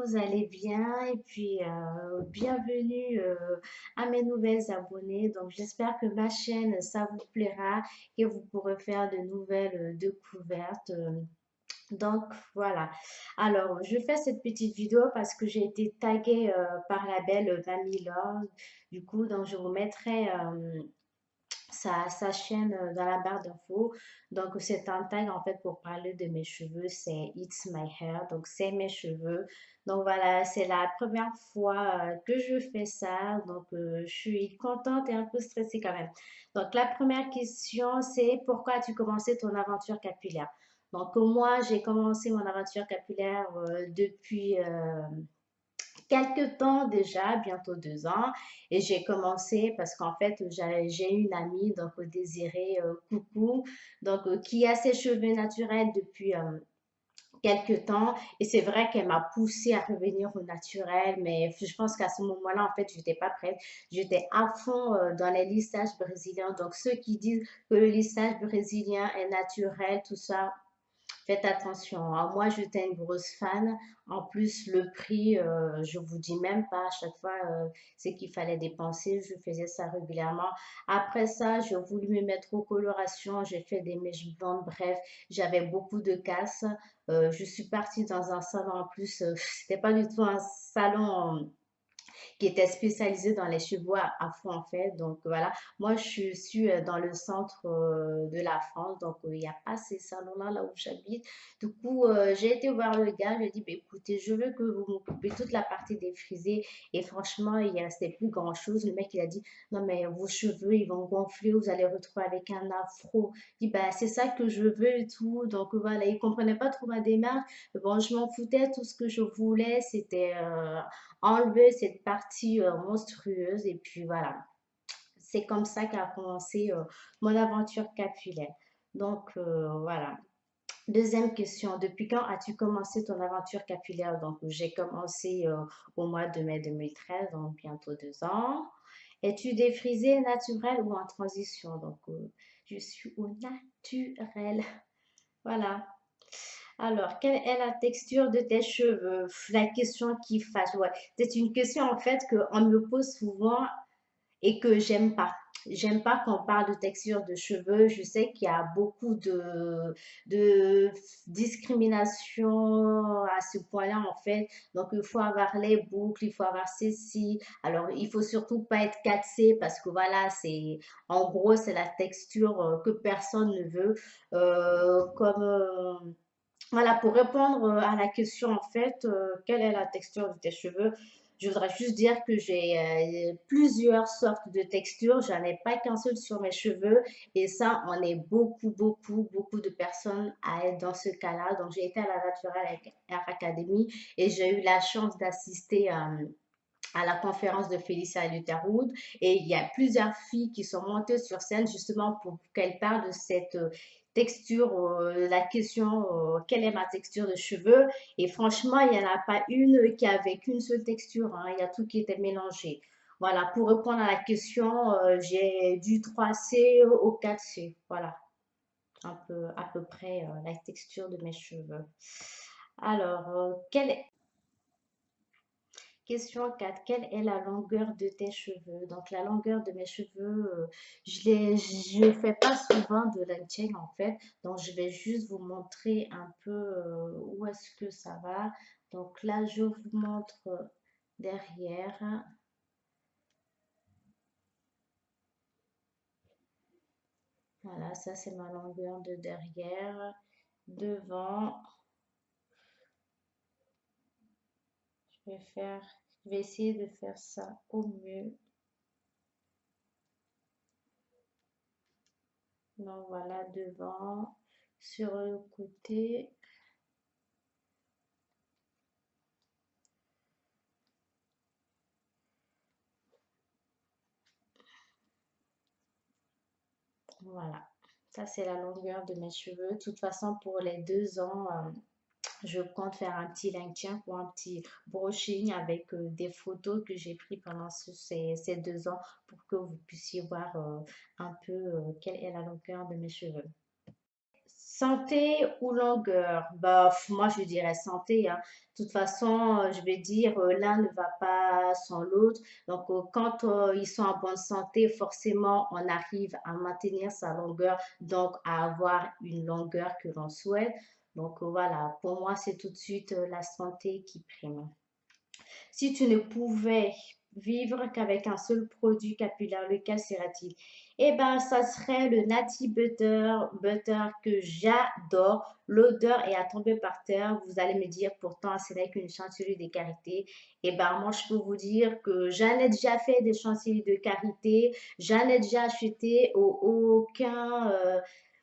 vous allez bien et puis bienvenue à mes nouvelles abonnés. Donc j'espère que ma chaîne, ça vous plaira et vous pourrez faire de nouvelles découvertes. Donc voilà. Alors je fais cette petite vidéo parce que j'ai été taguée par la belle Mamie Laure. Du coup, donc je vous mettrai sa chaîne dans la barre d'infos. Donc, c'est un tag en fait pour parler de mes cheveux. C'est It's My Hair. Donc, c'est mes cheveux. Donc, voilà, c'est la première fois que je fais ça. Donc, je suis contente et un peu stressée quand même. Donc, la première question, c'est pourquoi as-tu commencé ton aventure capillaire? Donc, moi, j'ai commencé mon aventure capillaire depuis quelques temps déjà, bientôt 2 ans, et j'ai commencé parce qu'en fait, j'ai une amie, donc Désirée Coucou, donc qui a ses cheveux naturels depuis quelques temps, et c'est vrai qu'elle m'a poussée à revenir au naturel, mais je pense qu'à ce moment-là, en fait, je n'étais pas prête. J'étais à fond dans les lissages brésiliens, donc ceux qui disent que le lissage brésilien est naturel, tout ça, faites attention, hein. Moi, j'étais une grosse fan. En plus, le prix, je vous dis même pas à chaque fois ce qu'il fallait dépenser. Je faisais ça régulièrement. Après ça, j'ai voulu me mettre aux colorations. J'ai fait des mèches blondes. Bref, j'avais beaucoup de casse. Je suis partie dans un salon en plus. C'était pas du tout un salon qui était spécialisé dans les chevaux à fond en fait. Donc voilà, moi je suis dans le centre de la France, donc il n'y a pas ces salons-là là où j'habite. Du coup, j'ai été voir le gars, je lui ai dit, bah, écoutez, je veux que vous m'occupez toute la partie des frisés. Et franchement, il ne restait plus grand-chose. Le mec, il a dit, non mais vos cheveux, ils vont gonfler, vous allez retrouver avec un afro. Il dit, bah, c'est ça que je veux et tout. Donc voilà, il comprenait pas trop ma démarche. Bon, je m'en foutais, tout ce que je voulais, c'était enlever cette partie monstrueuse. Et puis voilà, c'est comme ça qu'a commencé mon aventure capillaire. Donc voilà. Deuxième question, depuis quand as-tu commencé ton aventure capillaire? Donc j'ai commencé au mois de mai 2013, donc bientôt 2 ans. Es-tu défrisée, naturelle ou en transition? Donc je suis au naturel. Voilà. Alors, quelle est la texture de tes cheveux? La question qui fâche. Ouais. C'est une question en fait qu'on me pose souvent et que j'aime pas. J'aime pas qu'on parle de texture de cheveux. Je sais qu'il y a beaucoup de discrimination à ce point-là en fait. Donc il faut avoir les boucles, il faut avoir ceci. Alors il faut surtout pas être cassé parce que voilà, c'est en gros c'est la texture que personne ne veut. Voilà, pour répondre à la question en fait, quelle est la texture de tes cheveux? Je voudrais juste dire que j'ai plusieurs sortes de textures. J'en ai pas qu'un seul sur mes cheveux. Et ça, on est beaucoup, beaucoup, beaucoup de personnes à être dans ce cas-là. Donc, j'ai été à la Natural Hair Academy et j'ai eu la chance d'assister à la conférence de Félicia Lutherwood. Et il y a plusieurs filles qui sont montées sur scène justement pour qu'elles parlent de cette texture, la question quelle est ma texture de cheveux. Et franchement, il n'y en a pas une qui avait qu'une seule texture, hein. Il y a tout qui était mélangé. Voilà, pour répondre à la question, j'ai du 3C au 4C. Voilà, un peu, à peu près la texture de mes cheveux. Alors, question 4. Quelle est la longueur de tes cheveux? Donc, la longueur de mes cheveux, je fais pas souvent de lengthening en fait. Donc, je vais juste vous montrer un peu où est-ce que ça va. Donc, là, je vous montre derrière. Voilà, ça, c'est ma longueur de derrière. Devant, je vais essayer de faire ça au mieux. Donc, voilà, devant, sur le côté. Voilà, ça c'est la longueur de mes cheveux. De toute façon, pour les 2 ans, je compte faire un petit lengthening ou un petit brushing avec des photos que j'ai prises pendant ces 2 ans pour que vous puissiez voir un peu quelle est la longueur de mes cheveux. Santé ou longueur? Bah, moi, je dirais santé, hein. De toute façon, je vais dire, l'un ne va pas sans l'autre. Donc, quand ils sont en bonne santé, forcément, on arrive à maintenir sa longueur, donc à avoir une longueur que l'on souhaite. Donc, voilà, pour moi, c'est tout de suite la santé qui prime. Si tu ne pouvais vivre qu'avec un seul produit capillaire, lequel serait-il? Eh ben, ça serait le Nati Butter que j'adore. L'odeur est à tomber par terre. Vous allez me dire, pourtant, ce n'est qu'une chantilly de karité. Eh ben, moi, je peux vous dire que j'en ai déjà fait des chantilly de karité. J'en ai déjà acheté.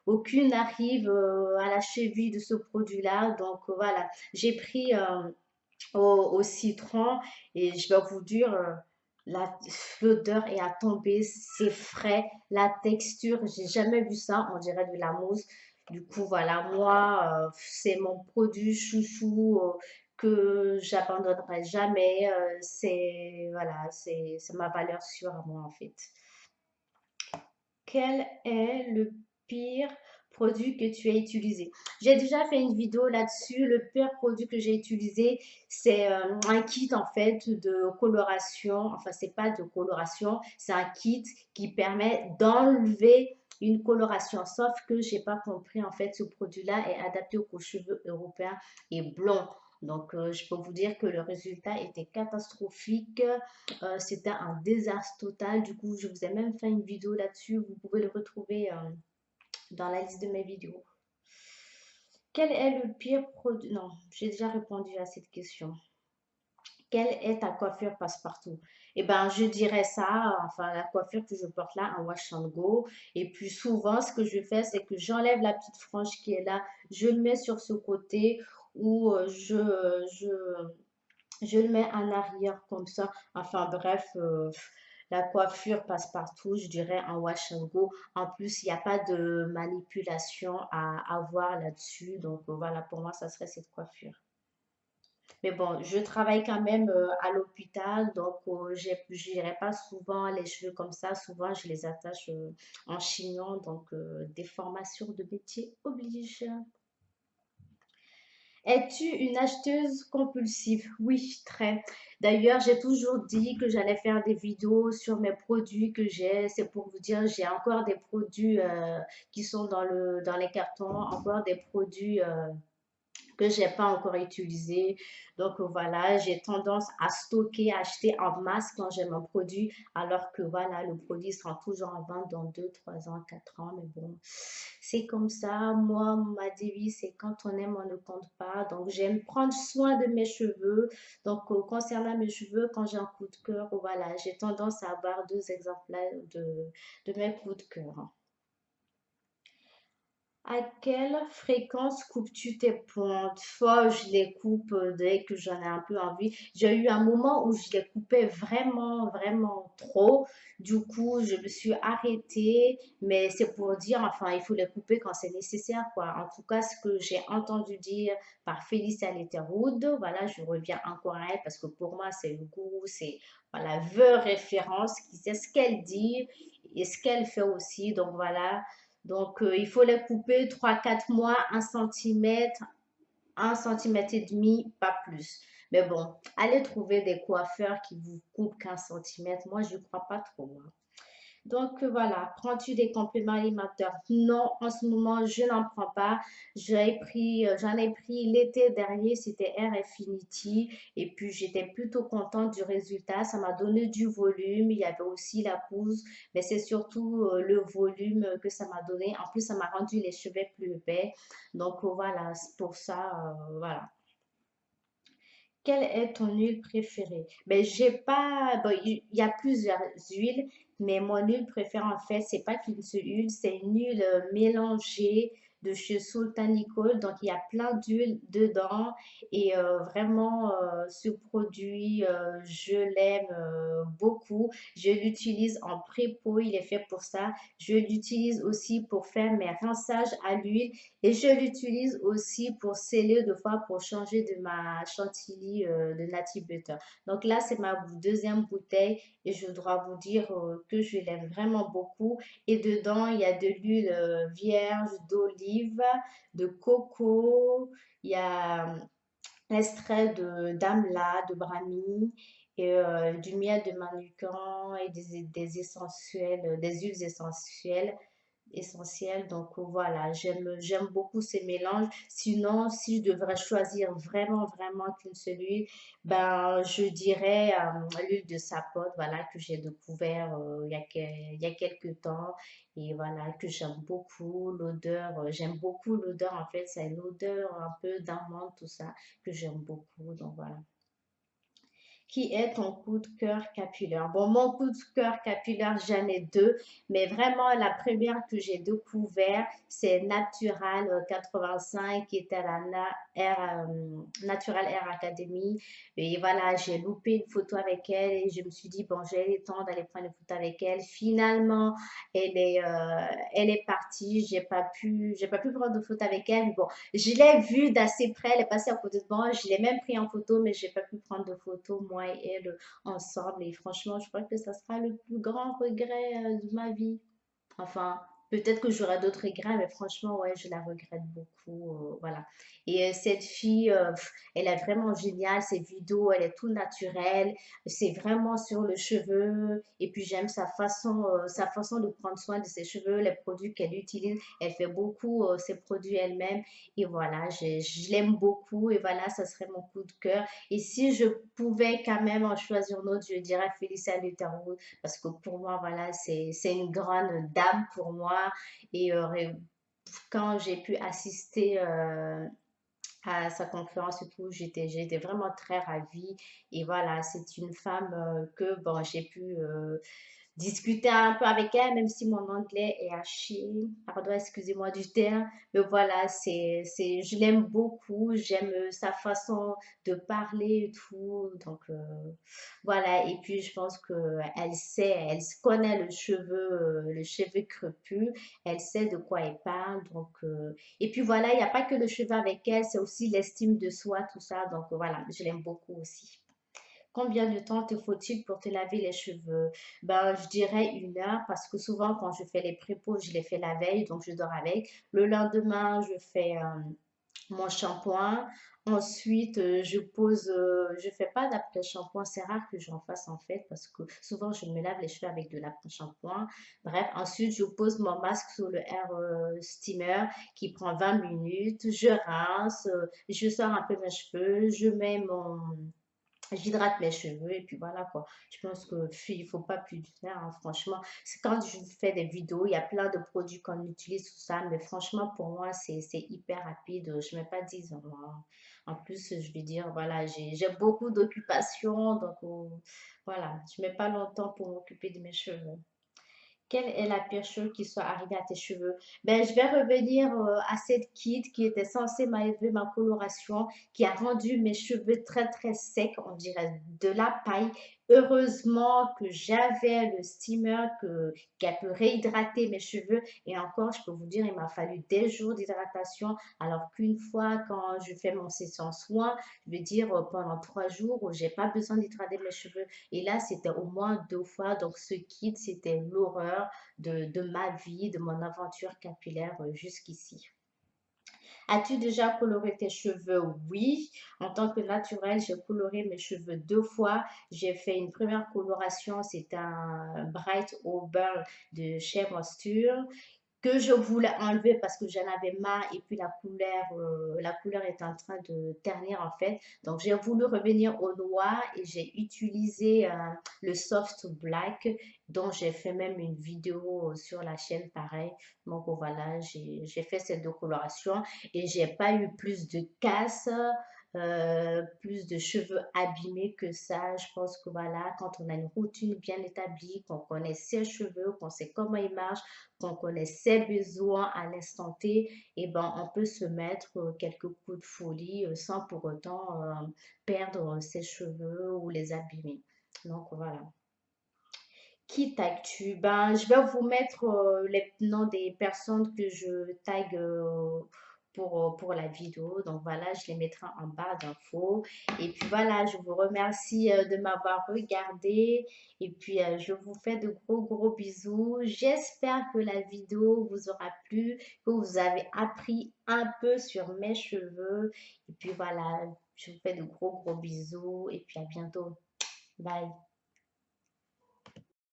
Aucune arrive à la cheville de ce produit-là. Donc, voilà. J'ai pris au citron et je vais vous dire, la- l'odeur est à tomber, c'est frais, la texture, j'ai jamais vu ça, on dirait de la mousse. Du coup, voilà, moi, c'est mon produit chouchou que j'abandonnerai jamais. C'est voilà, c'est ma valeur sûre à moi en fait. Quel est le pire produit que tu as utilisé? J'ai déjà fait une vidéo là-dessus. Le pire produit que j'ai utilisé, c'est un kit en fait de coloration. Enfin, c'est pas de coloration, c'est un kit qui permet d'enlever une coloration. Sauf que j'ai pas compris en fait ce produit-là est adapté aux cheveux européens et blonds. Donc, je peux vous dire que le résultat était catastrophique. C'était un désastre total. Du coup, je vous ai même fait une vidéo là-dessus. Vous pouvez le retrouver dans la liste de mes vidéos. Quel est le pire produit? Non, j'ai déjà répondu à cette question. Quelle est ta coiffure passe-partout? Eh ben, je dirais ça, enfin, la coiffure que je porte là, un wash and go. Et puis souvent, ce que je fais, c'est que j'enlève la petite frange qui est là, je le mets sur ce côté ou je le mets en arrière comme ça. Enfin bref, la coiffure passe partout. Je dirais un wash and go. En plus, il n'y a pas de manipulation à avoir là-dessus. Donc voilà, pour moi, ça serait cette coiffure. Mais bon, je travaille quand même à l'hôpital, donc je n'irai pas souvent les cheveux comme ça. Souvent, je les attache en chignon. Donc, des formations de métier obligent. Es-tu une acheteuse compulsive? Oui, très. D'ailleurs, j'ai toujours dit que j'allais faire des vidéos sur mes produits que j'ai. C'est pour vous dire, j'ai encore des produits qui sont dans les cartons, encore des produits que j'ai pas encore utilisé. Donc voilà, j'ai tendance à stocker, acheter en masse quand j'ai mon produit, alors que voilà, le produit sera toujours en vente dans 2 3 ans, 4 ans. Mais bon, c'est comme ça. Moi, ma devise, c'est quand on aime, on ne compte pas. Donc j'aime prendre soin de mes cheveux. Donc concernant mes cheveux, quand j'ai un coup de cœur, voilà, j'ai tendance à avoir deux exemplaires de mes coups de cœur. À quelle fréquence coupes-tu tes pointes? Fois, je les coupe dès que j'en ai un peu envie. J'ai eu un moment où je les coupais vraiment, vraiment trop. Du coup, je me suis arrêtée, mais c'est pour dire, enfin, il faut les couper quand c'est nécessaire, quoi. En tout cas, ce que j'ai entendu dire par Félicia Letterwood, voilà, je reviens encore à elle parce que pour moi, c'est le goût, c'est, voilà, vraie référence qui sait ce qu'elle dit et ce qu'elle fait aussi. Donc, voilà. Donc, il faut les couper 3 4 mois, 1 cm, 1 cm et demi, pas plus. Mais bon, allez trouver des coiffeurs qui vous coupent 15 cm. Moi, je ne crois pas trop, hein. Donc voilà, prends-tu des compléments alimentaires? Non, en ce moment, je n'en prends pas. J'en ai pris l'été dernier, c'était Air Infinity. Et puis j'étais plutôt contente du résultat. Ça m'a donné du volume. Il y avait aussi la pousse, mais c'est surtout le volume que ça m'a donné. En plus, ça m'a rendu les cheveux plus épais. Donc voilà, c'est pour ça, voilà. Quelle est ton huile préférée? Ben, j'ai pas, bon, il y a plusieurs huiles, mais mon huile préférée, en fait, c'est pas qu'une seule huile, c'est une huile mélangée de chez Sultan Nicole. Donc, il y a plein d'huile dedans et vraiment, ce produit, je l'aime beaucoup. Je l'utilise en pré-peau, il est fait pour ça. Je l'utilise aussi pour faire mes rinçages à l'huile et je l'utilise aussi pour sceller deux fois pour changer de ma chantilly de Nati Butter. Donc là, c'est ma deuxième bouteille et je dois vous dire que je l'aime vraiment beaucoup. Et dedans, il y a de l'huile vierge, d'olive d'olive, de coco, il y a extrait de d'amla, de brahmi et du miel de manuka et des essentiels, des huiles essentielles. Donc voilà, j'aime beaucoup ces mélanges. Sinon, si je devrais choisir vraiment qu'une seule huile, ben je dirais l'huile de sapote, voilà, que j'ai découvert il y a quelques temps et voilà, que j'aime beaucoup. L'odeur, j'aime beaucoup l'odeur en fait, c'est l'odeur un peu d'amande, tout ça, que j'aime beaucoup. Donc voilà. Qui est ton coup de cœur capillaire? Bon, mon coup de cœur capillaire, j'en ai deux, mais vraiment la première que j'ai découvert, c'est Natural 85 qui est à la Natural Air Academy. Et voilà, j'ai loupé une photo avec elle et je me suis dit, bon, j'ai le temps d'aller prendre une photo avec elle. Finalement, elle est partie. J'ai pas pu prendre de photo avec elle. Mais bon, je l'ai vue d'assez près, elle est passée à côté de moi. Je l'ai même pris en photo, mais j'ai pas pu prendre de photo, moi et elle, ensemble. Et franchement, je crois que ça sera le plus grand regret de ma vie. Enfin, peut-être que j'aurai d'autres regrets, mais franchement, ouais, je la regrette beaucoup. Voilà. Et cette fille, elle est vraiment géniale. Ses vidéos, elle est tout naturelle. C'est vraiment sur le cheveu. Et puis, j'aime sa façon de prendre soin de ses cheveux, les produits qu'elle utilise. Elle fait beaucoup ses produits elle-même. Et voilà, je l'aime beaucoup. Et voilà, ça serait mon coup de cœur. Et si je pouvais quand même en choisir une autre, je dirais Félicia Lutherwood parce que pour moi, voilà, c'est une grande dame pour moi. Et quand j'ai pu assister à sa conférence et tout, j'étais vraiment très ravie. Et voilà, c'est une femme que bon, j'ai pu discuter un peu avec elle, même si mon anglais est à chier. Pardon, excusez-moi du terme. Mais voilà, je l'aime beaucoup. J'aime sa façon de parler et tout. Donc, voilà. Et puis, je pense elle se connaît le cheveu crépus. Elle sait de quoi elle parle. Donc, et puis voilà, il n'y a pas que le cheveu avec elle, c'est aussi l'estime de soi, tout ça. Donc, voilà, je l'aime beaucoup aussi. Combien de temps te faut-il pour te laver les cheveux? Ben, je dirais 1 heure parce que souvent quand je fais les prépos, je les fais la veille, donc je dors avec. Le lendemain, je fais mon shampoing. Ensuite, je fais pas d'après-shampoing. C'est rare que j'en fasse en fait parce que souvent je me lave les cheveux avec de l'après-shampoing. Bref, ensuite je pose mon masque sur le air steamer qui prend 20 minutes. Je rince, je sors un peu mes cheveux, j'hydrate mes cheveux et puis voilà quoi. Je pense que il faut pas plus de faire, hein, franchement. C'est quand je fais des vidéos, il y a plein de produits qu'on utilise, tout ça, mais franchement, pour moi, c'est hyper rapide. Je mets pas 10 ans, hein. En plus, je vais dire, voilà, j'ai beaucoup d'occupations, donc voilà, je mets pas longtemps pour m'occuper de mes cheveux. Quelle est la pire chose qui soit arrivée à tes cheveux? Ben, je vais revenir à cette kit qui était censée m'enlever ma coloration, qui a rendu mes cheveux très secs, on dirait de la paille. Heureusement que j'avais le steamer qui a pu réhydrater mes cheveux. Et encore, je peux vous dire, il m'a fallu des jours d'hydratation. Alors qu'une fois, quand je fais mon session soin, je veux dire pendant 3 jours où j'ai pas besoin d'hydrater mes cheveux. Et là, c'était au moins 2 fois. Donc, ce kit, c'était l'horreur de ma vie, de mon aventure capillaire jusqu'ici. As-tu déjà coloré tes cheveux? Oui. En tant que naturel, j'ai coloré mes cheveux 2 fois. J'ai fait une première coloration, c'est un Bright Auburn de chez Mosture que je voulais enlever parce que j'en avais marre et puis la couleur est en train de ternir en fait. Donc j'ai voulu revenir au noir et j'ai utilisé le soft black dont j'ai fait même une vidéo sur la chaîne pareil. Donc voilà, j'ai fait ces deux colorations et j'ai pas eu plus de casse. Plus de cheveux abîmés que ça. Je pense que voilà, quand on a une routine bien établie, qu'on connaît ses cheveux, qu'on sait comment ils marchent, qu'on connaît ses besoins à l'instant T, et ben, on peut se mettre quelques coups de folie sans pour autant perdre ses cheveux ou les abîmer. Donc voilà. Qui tag-tu? Ben, je vais vous mettre les noms des personnes que je tag pour la vidéo. Donc voilà, je les mettrai en barre d'infos. Et puis voilà, je vous remercie de m'avoir regardé. Et puis je vous fais de gros bisous. J'espère que la vidéo vous aura plu, que vous avez appris un peu sur mes cheveux. Et puis voilà, je vous fais de gros bisous. Et puis à bientôt. Bye.